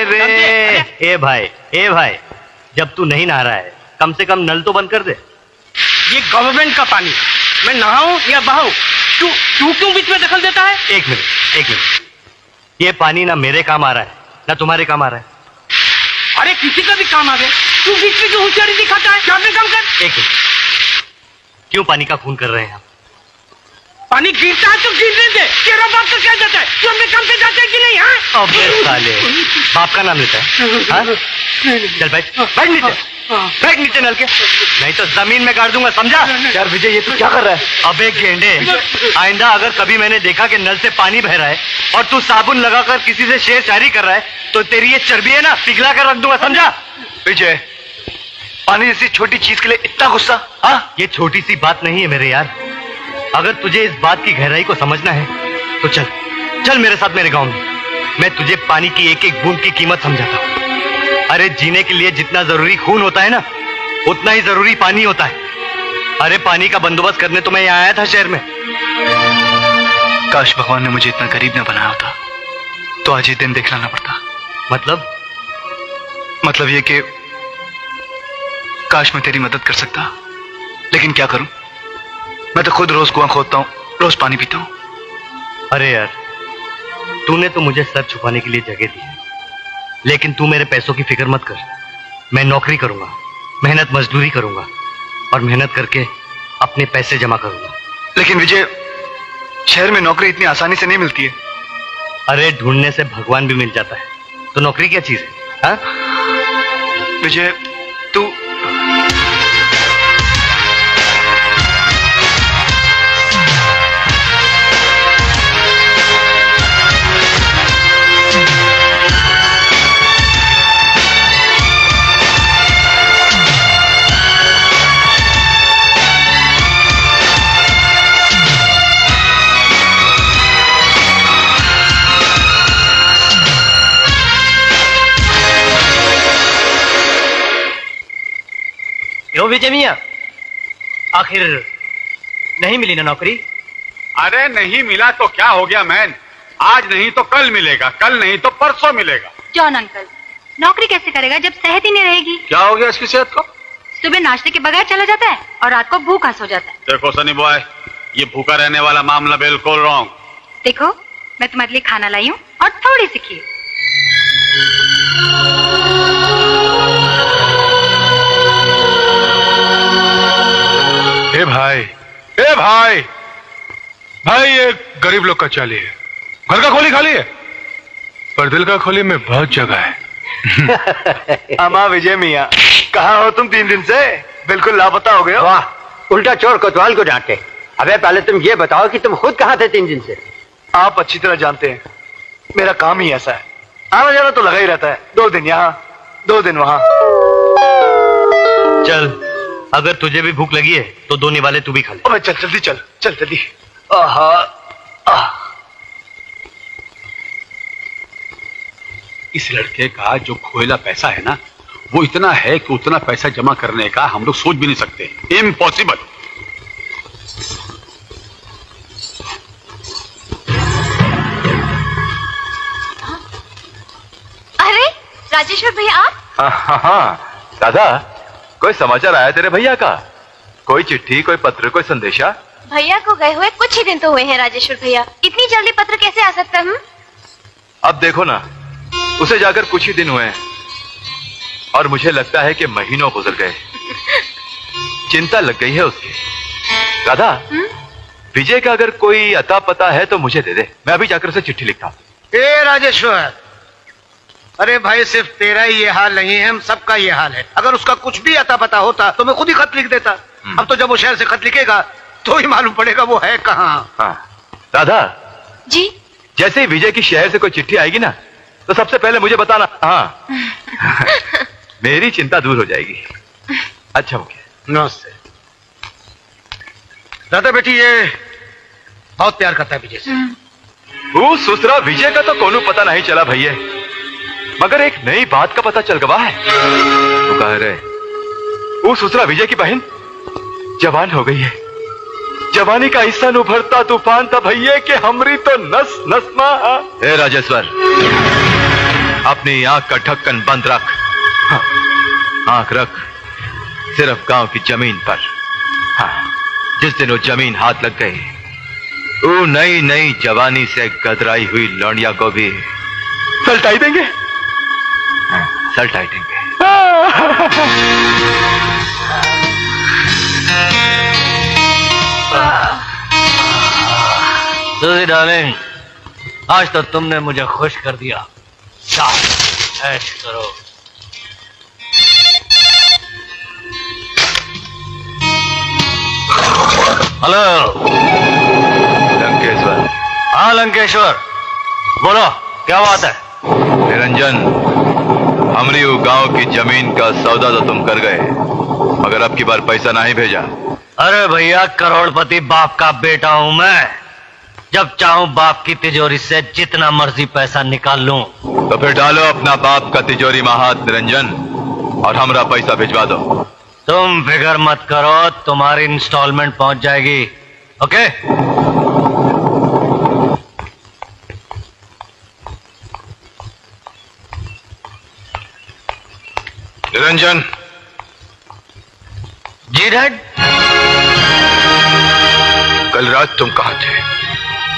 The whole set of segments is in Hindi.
रे ए भाई, जब तू नहीं नहा रहा है कम से कम नल तो बंद कर दे। ये गवर्नमेंट का पानी, मैं नहाऊं या बहाऊं? तू क्यों बीच में दखल देता है? एक मिनट, ये पानी ना मेरे काम आ रहा है ना तुम्हारे काम आ रहा है। अरे किसी का भी काम आ गए, तू बीच में क्यों होशियारी दिखाता है? क्या काम कर? एक मिनट, क्यों पानी का खून कर रहे हैं हम? पानी गिरता है तो गिरने दे, तेरा बाप तो क्या जाता है? तू अपने काम से जाता है कि नहीं? हाँ? अबे साले, बाप का नाम लेता है? हाँ? चल बैठ नीचे, बैठ नीचे नल के, नहीं तो जमीन में गाड़ दूंगा, समझा? यार विजय, ये तू क्या कर रहा है? अबे गेंडे, आइंदा अगर कभी मैंने देखा कि नल से पानी बह रहा है और तू साबुन लगाकर किसी से शेर शायरी कर रहा है तो तेरी ये चर्बी है ना पिघला कर रख दूंगा, समझा? विजय, पानी जैसी छोटी चीज के लिए इतना गुस्सा? हाँ, ये छोटी सी बात नहीं है मेरे यार। अगर तुझे इस बात की गहराई को समझना है तो चल मेरे साथ मेरे गांव में, मैं तुझे पानी की एक एक बूंद की कीमत समझाता हूँ। अरे जीने के लिए जितना जरूरी खून होता है ना, उतना ही जरूरी पानी होता है। अरे पानी का बंदोबस्त करने तो मैं यहाँ आया था शहर में। काश भगवान ने मुझे इतना गरीब न बनाया होता तो आज ये दिन देखना ना पड़ता। मतलब ये कि काश मैं तेरी मदद कर सकता, लेकिन क्या करूं, मैं तो खुद रोज कुआं खोदता हूं, रोज पानी पीता हूं। अरे यार, तूने तो मुझे सर छुपाने के लिए जगह दी है, लेकिन तू मेरे पैसों की फिक्र मत कर। मैं नौकरी करूंगा, मेहनत मजदूरी करूंगा और मेहनत करके अपने पैसे जमा करूंगा। लेकिन विजय, शहर में नौकरी इतनी आसानी से नहीं मिलती है। अरे ढूंढने से भगवान भी मिल जाता है, तो नौकरी क्या चीज है? हाँ? विजय, तू क्यों विजय मियां, आखिर नहीं मिली ना नौकरी? अरे नहीं मिला तो क्या हो गया मैन, आज नहीं तो कल मिलेगा, कल नहीं तो परसों मिलेगा। जॉन अंकल, नौकरी कैसे करेगा जब सेहत ही नहीं रहेगी? क्या हो गया इसकी सेहत को? सुबह नाश्ते के बगैर चला जाता है और रात को भूखा सो जाता है। देखो सनी बॉय, ये भूखा रहने वाला मामला बिल्कुल रॉन्ग। देखो, मैं तुम्हारे लिए खाना लाई हूँ और थोड़ी सी खीर। ए भाई, ये गरीब लोग का चाली है। घर का खोली खाली है पर दिल का खोली में बहुत जगह है। अमा विजय मियाँ, कहाँ हो तुम 3 दिन से? बिल्कुल लापता हो गए हो। वाह, उल्टा चोर कोतवाल को डांटे। अबे पहले तुम ये बताओ कि तुम खुद कहाँ थे 3 दिन से? आप अच्छी तरह जानते हैं, मेरा काम ही ऐसा है, आना जाना तो लगा ही रहता है। 2 दिन यहाँ, 2 दिन वहाँ। चल, अगर तुझे भी भूख लगी है तो 2 निवाले तू भी खा ले। अबे चल जल्दी, चल जल्दी। आहा, इस लड़के का जो खोएला पैसा है ना, वो इतना है कि उतना पैसा जमा करने का हम लोग सोच भी नहीं सकते। इम्पॉसिबल। अरे राजेश्वर भैया, आप? हाँ दादा, कोई समाचार आया तेरे भैया का? कोई चिट्ठी, कोई पत्र, कोई संदेशा? भैया को गए हुए कुछ ही दिन तो हुए हैं राजेश्वर भैया, इतनी जल्दी पत्र कैसे आ सकता है? अब देखो ना, उसे जाकर कुछ ही दिन हुए हैं और मुझे लगता है कि महीनों गुजर गए। चिंता लग गई है उसकी। राधा, विजय का अगर कोई अता पता है तो मुझे दे दे, मैं अभी जाकर उसे चिट्ठी लिखता हूं। ए राजेश्वर, अरे भाई सिर्फ तेरा ही ये हाल नहीं है, हम सबका ये हाल है। अगर उसका कुछ भी अता पता होता तो मैं खुद ही खत लिख देता। अब तो जब वो शहर से खत लिखेगा तो ही मालूम पड़ेगा वो है कहाँ। हाँ राधा जी, जैसे ही विजय की शहर से कोई चिट्ठी आएगी ना तो सबसे पहले मुझे बताना। हाँ मेरी चिंता दूर हो जाएगी। अच्छा मुझे नमस्ते। दादा बेटी ये बहुत प्यार करता है विजय से। वो सुसरा विजय का तो कोनो पता नहीं चला भैया, मगर एक नई बात का पता चल गवा है। वो कह रहे वो सुसरा विजय की बहन जवान हो गई है। जवानी का ऐसा उभरता तूफान था भैया कि हमरी तो नस नस मा। हे राजेश्वर, अपनी आंख का ढक्कन बंद रख। हाँ, आंख रख सिर्फ गांव की जमीन पर। हाँ, जिस दिन वो जमीन हाथ लग गई, वो नई नई जवानी से गदराई हुई लौंडिया को भी सलटाई देंगे। हाँ, सलटाई देंगे। सूजी डार्लिंग, आज तो तुमने मुझे खुश कर दिया। ऐश करो। हेलो लंकेश्वर। हाँ लंकेश्वर, बोलो क्या बात है? निरंजन, हमरी गांव की जमीन का सौदा तो तुम कर गए, मगर अब की बार पैसा नहीं भेजा। अरे भैया, करोड़पति बाप का बेटा हूं मैं। जब चाहूं बाप की तिजोरी से जितना मर्जी पैसा निकाल लूं। तो फिर डालो अपना बाप का तिजोरी में हाथ निरंजन, और हमरा पैसा भिजवा दो। तुम फिक्र मत करो, तुम्हारी इंस्टॉलमेंट पहुंच जाएगी। ओके? निरंजन। जी डैड। कल रात तुम कहां थे?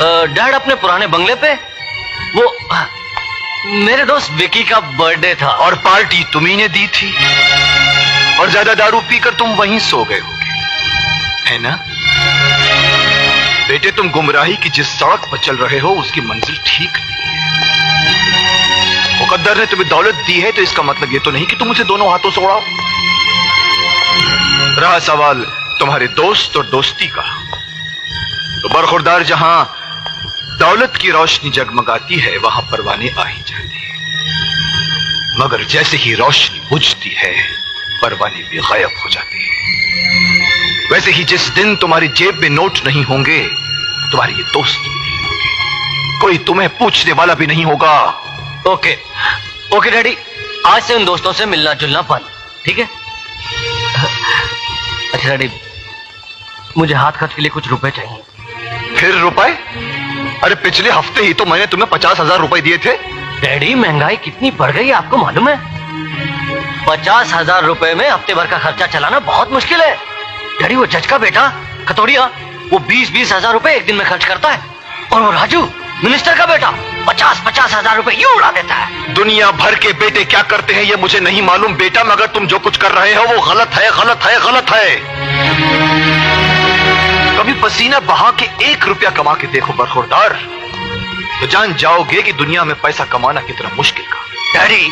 डैड अपने पुराने बंगले पे। वो मेरे दोस्त विकी का बर्थडे था। और पार्टी तुम्ही ने दी थी, और ज्यादा दारू पीकर तुम वहीं सो गए होगे, है ना? बेटे, तुम गुमराही की जिस सड़क पर चल रहे हो उसकी मंजिल ठीक नहीं है। मुकद्दर ने तुम्हें दौलत दी है तो इसका मतलब ये तो नहीं कि तुम उसे दोनों हाथों से उड़ाओ। रहा सवाल तुम्हारे दोस्त और दोस्ती का, तो बरखुरदार जहां दौलत की रोशनी जगमगाती है वहां परवाने आ ही जाते हैं, मगर जैसे ही रोशनी बुझती है परवाने भी गायब हो जाते हैं। वैसे ही जिस दिन तुम्हारी जेब में नोट नहीं होंगे, तुम्हारे ये दोस्त भी नहीं होंगे, कोई तुम्हें पूछने वाला भी नहीं होगा। ओके ओके डैडी, आज से उन दोस्तों से मिलना जुलना बंद, ठीक है? अच्छा डैडी, मुझे हाथ खर्च के लिए कुछ रुपए चाहिए। फिर रुपए? अरे पिछले हफ्ते ही तो मैंने तुम्हें 50,000 रुपए दिए थे। डैडी, महंगाई कितनी बढ़ गई आपको मालूम है? 50,000 रुपए में हफ्ते भर का खर्चा चलाना बहुत मुश्किल है। डैडी, वो जज का बेटा खतोड़िया, वो 20-20 हजार रुपए एक दिन में खर्च करता है, और वो राजू मिनिस्टर का बेटा 50-50 हजार रुपए यूं उड़ा देता है। दुनिया भर के बेटे क्या करते हैं ये मुझे नहीं मालूम बेटा, मगर तुम जो कुछ कर रहे हो वो गलत है, गलत है, गलत है। कभी पसीना बहा के 1 रुपया कमा के देखो बरखुरदार, तो जान जाओगे कि दुनिया में पैसा कमाना कितना मुश्किल काम है। डैडी,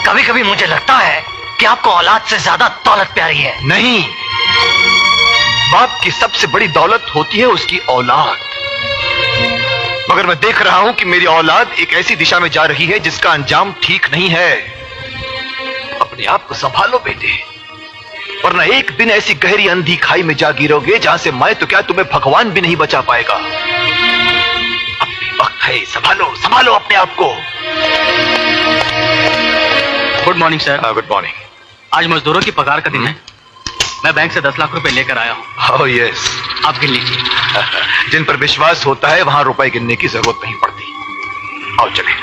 कभी कभी मुझे लगता है कि आपको औलाद से ज्यादा दौलत प्यारी है। नहीं, बाप की सबसे बड़ी दौलत होती है उसकी औलाद, मगर मैं देख रहा हूं कि मेरी औलाद एक ऐसी दिशा में जा रही है जिसका अंजाम ठीक नहीं है। अपने आप को संभालो बेटे, वरना एक दिन ऐसी गहरी अंधी खाई में जा गिरोगे जहां से मैं तो क्या तुम्हें भगवान भी नहीं बचा पाएगा। अपनी वक्त है, संभालो संभालो अपने आप को। Good morning sir. Good morning. आज मजदूरों की पगार का दिन है। मैं बैंक से 10 लाख रुपए लेकर आया हूँ। ओह यस, आप गिन लीजिए। जिन पर विश्वास होता है वहां रुपए गिनने की जरूरत नहीं पड़ती। आओ चले।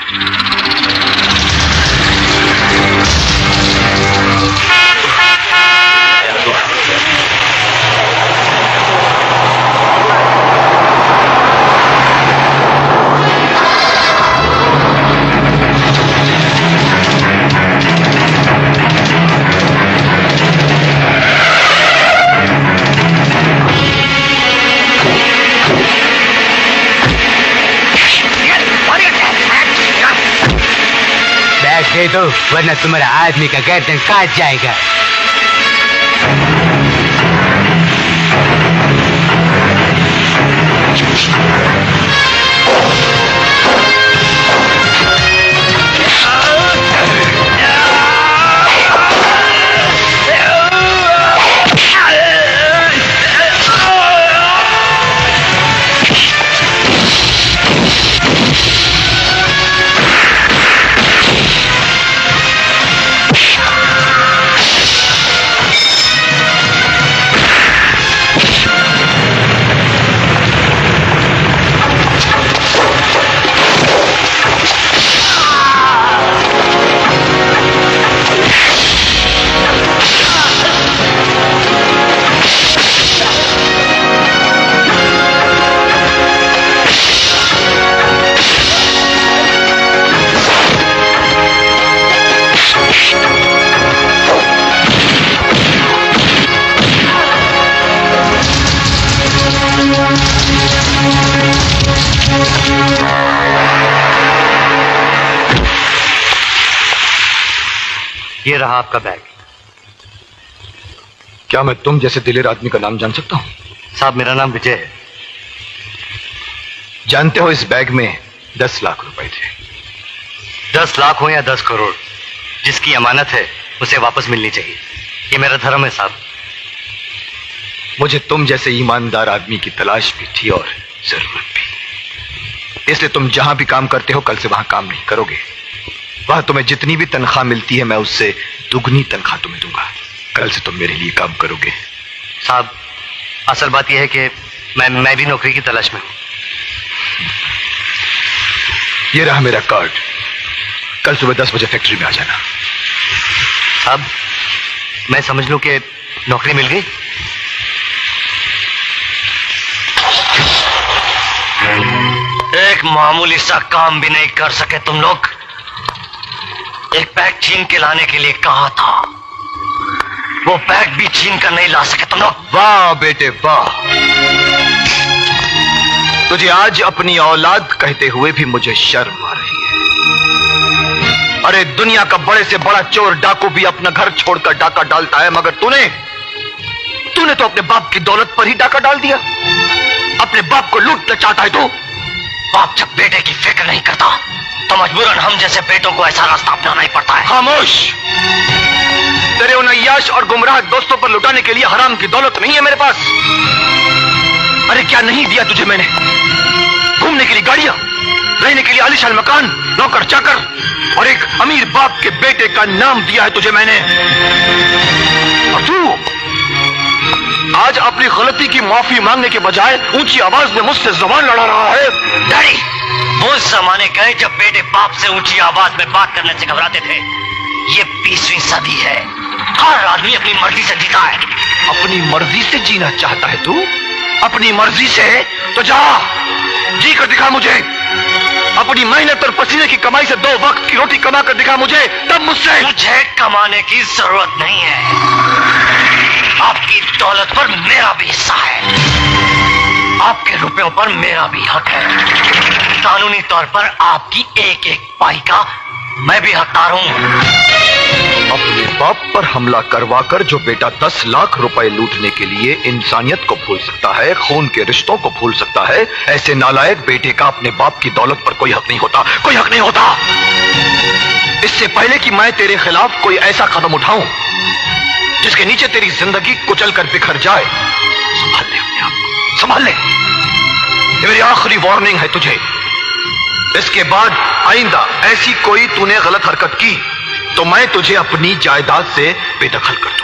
दे दो, वरना तुम्हारा आदमी का गर्दन काट जाएगा। ये रहा आपका बैग। क्या मैं तुम जैसे दिलेर आदमी का नाम जान सकता हूं? साहब, मेरा नाम विजय है। जानते हो, इस बैग में 10 लाख रुपए थे। 10 लाख हो या 10 करोड़, जिसकी अमानत है उसे वापस मिलनी चाहिए। ये मेरा धर्म है साहब। मुझे तुम जैसे ईमानदार आदमी की तलाश भी थी और जरूरत भी। इसलिए तुम जहां भी काम करते हो, कल से वहां काम नहीं करोगे। वहां तुम्हें जितनी भी तनख्वाह मिलती है, मैं उससे दुगनी तनख्वाह तुम्हें दूंगा। कल से तुम मेरे लिए काम करोगे। साहब, असल बात यह है कि मैं भी नौकरी की तलाश में हूं। ये रहा मेरा कार्ड। कल सुबह 10 बजे फैक्ट्री में आ जाना। साहब, मैं समझ लूं कि नौकरी मिल गई? एक मामूली सा काम भी नहीं कर सके तुम लोग। एक बैग छीन के लाने के लिए कहा था, वो बैग भी छीन कर नहीं ला सके तुम लोग। वाह बेटे वाह, तुझे आज अपनी औलाद कहते हुए भी मुझे शर्म आ रही है। अरे दुनिया का बड़े से बड़ा चोर डाकू भी अपना घर छोड़कर डाका डालता है, मगर तूने तो अपने बाप की दौलत पर ही डाका डाल दिया। अपने बाप को लूटना चाहता है तू। बाप जब बेटे की फिक्र नहीं करता तो मजबूरन हम जैसे बेटों को ऐसा रास्ता अपनाना ही पड़ता है। खामोश। तेरे उन अय्याश और गुमराह दोस्तों पर लुटाने के लिए हराम की दौलत नहीं है मेरे पास। अरे क्या नहीं दिया तुझे मैंने? घूमने के लिए गाड़ियां, रहने के लिए आलीशान मकान, नौकर चाकर और एक अमीर बाप के बेटे का नाम दिया है तुझे मैंने। और तू आज अपनी गलती की माफी मांगने के बजाय ऊंची आवाज में मुझसे जबान लड़ा रहा है। डैडी, वो जमाने गए जब बेटे बाप से ऊंची आवाज में बात करने से घबराते थे। ये 20वीं सदी है। हर आदमी अपनी मर्जी से जीता है। अपनी मर्जी से जीना चाहता है तू? अपनी मर्जी से तो जा, जी कर दिखा मुझे। अपनी मेहनत और पसीने की कमाई से 2 वक्त की रोटी कमा कर दिखा मुझे, तब मुझसे। मुझे कमाने की जरूरत नहीं है। आपकी दौलत पर मेरा भी हिस्सा है। आपके रुपयों पर मेरा भी हक है। कानूनी तौर पर आपकी एक एक पाई का मैं भी हकदार हूं। अपने बाप पर हमला करवाकर जो बेटा 10 लाख रुपए लूटने के लिए इंसानियत को भूल सकता है, खून के रिश्तों को भूल सकता है, ऐसे नालायक बेटे का अपने बाप की दौलत पर कोई हक नहीं होता। कोई हक नहीं होता। इससे पहले कि मैं तेरे खिलाफ कोई ऐसा कदम उठाऊं जिसके नीचे तेरी जिंदगी कुचल कर बिखर जाए, संभाल ले अपने आप को, संभाल ले। ये मेरी आखिरी वार्निंग है तुझे। इसके बाद आइंदा ऐसी कोई तूने गलत हरकत की तो मैं तुझे अपनी जायदाद से बेदखल कर दूंगा।